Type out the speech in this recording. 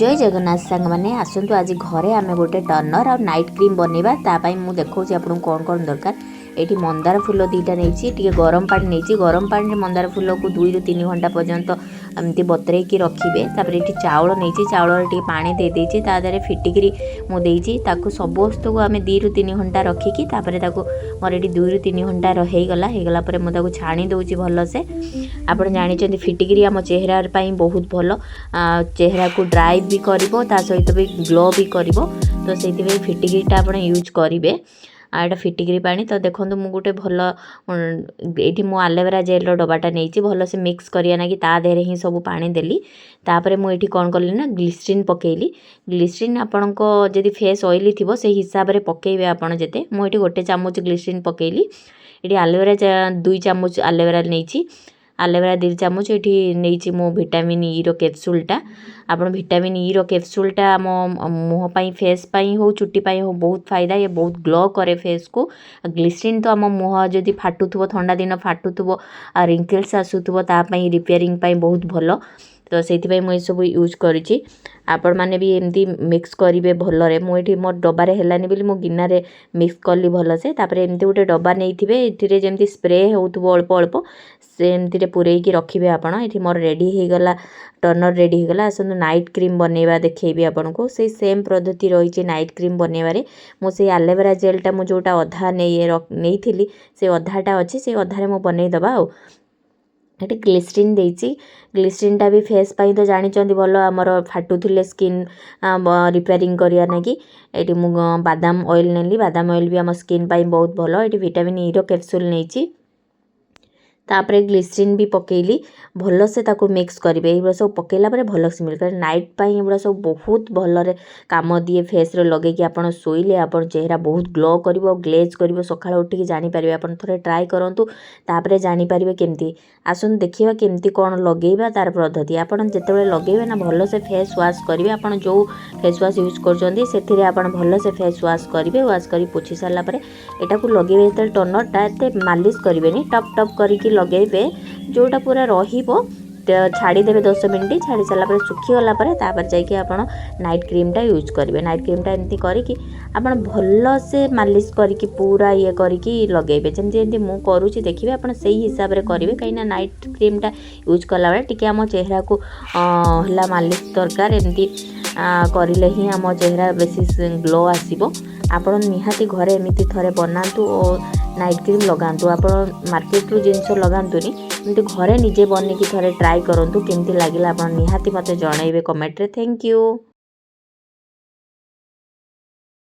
जय जगन्नाथ सांग मैंने आसतु आज घरे आम गोटे टर्नर आ नाइट क्रीम बनवा तापाई मुझे देखा आपको कौन कौन दरकार ये मंदार फूल दीटा नहीं गरम पानी नहीं गरम पानी मंदार फूल को 2 ରୁ 3 घंटा पर्यंत एमती बतरे रखिए तापर ये चाउल नहीं चाउल टी पानी दे देती तादे फिटिकी मुझे समस्त को आम 2 ରୁ 3 घंटा रखिकी मोर ये 2 ରୁ 3 घंटा होगला मुझे छाणी दूसरी भलसे आप जानते फिटिकी आम चेहरा बहुत भल चेहरा को ड्राई भी कर सहित भी ग्लो भी कर तो से फिटिकीटा आप यूज करेंगे आटा फिटिकी पानी तो देखो मुझे गोटे भल ये मु आलोवेरा जेल डबाटा नहीं भल से मिक्स करिया ना कि ता देहरे ही सब पानी देली तापर मुझे कौन कली ना ग्लिसरीन पकेली ग्लिसरीन आपण जदि फेस ऑयली थी से हिसाब से पकेबे आपड़ जिते मुझे गोटे चामच ग्लिसरीन पकेली ये आलोवेरा 2 चामच आलोवेरा नहीं आलोवेरा 2 चामच ये नहीं मो विटामिन ई रो कैप्सूलटा आप विटामिन ई रो कैप्सूलटा मो मुँह फेस हो चुट्टी हो बहुत फायदा ये बहुत ग्लो करे फेस को ग्लिसरीन तो आम मुँह जदि फाटुथबो ठंडा दिन फाटुथबो आ रिंकल्स आसुथबो तापाई रिपेयरिंग बहुत भल तो से मुझे सब यूज करी आपण मैंने भी एमती मिक्स करेंगे भलरे मुझे मोर डबारे हेलानी बोली मो गिनारे मिक्स कली भल से तापर एमती गोटे डब्बा नहीं ये जमी स्प्रे होथबो अल्प अल्प सेमती पूरेकी रखिए आपड़ ये मोर रेडी होगला टर्नर रेडी होगला आसतु नाइट क्रीम बनवा देखी आपन को से सेम पद्धति रही नाइट क्रीम बनवारे मुझे आलोवेरा जेलटा मुझे जोटा अधा नहीं से अधाटा अच्छे से अधारे मु बनईदबा ये ग्लिसरीन देती ग्लिसरीनटा भी फेस पाई तो जानते भल आमर फाटुले स्किन रिपेयरिंग करिया ना कि ये बादाम ऑयल नेली बादाम ऑयल भी आम स्किन पाई बहुत भल ये विटामिन ई रो कैप्सूल नहीं तापर ग्लिसरीन भी पकेली भल से ताको मिक्स करेंगे ये सब पकेला भल से मिल नाइट पाई ये सब बहुत भल काम दिए फेस रे लगे कि आप शोले आप चेहरा बहुत ग्लो कर ग्लेज कर सका उठिक जानीपर आप थे ट्राए करूँ तापर जानीपर केमती आसन देखा केमती कौन लगेगा तार पद्धति आप जिते लगे ना भल से फेस वाश करेंगे आप जो फेस वाश यूज कर भल से फेस वाश करेंगे वाश कर पोछि सारापर यहाँ को लगे जो टर्नरटा एत मालिश करेंगे टप टप करके लगेबे जोटा पूरा रहिबो छाड़ीदेवे 10 मिनट छाड़ी सारापर सुखीगला तापर जाकि आप नाइट क्रीमटा यूज करेंगे नाइट क्रीमटा एमती करके आप भल से मालिश करके पूरा ये करके लगेबे जमी मु करुँची देखिए आप हिसाब से करेंगे कहीं नाइट क्रीमटा यूज कला बेले टिके आम चेहरा को है मालिश दरकार एमती करें ही आम चेहरा बेसी ग्लो आसो आप निहाती घरे एमती थे बनातु और नाइट क्रीम लगातु आप मार्केट रू जिनस लगातुनी एमती घरे निजे बनिकी थे ट्राए करूँ केमती लगे आप निहाती मत जनइबे कमेंट रे। Thank you.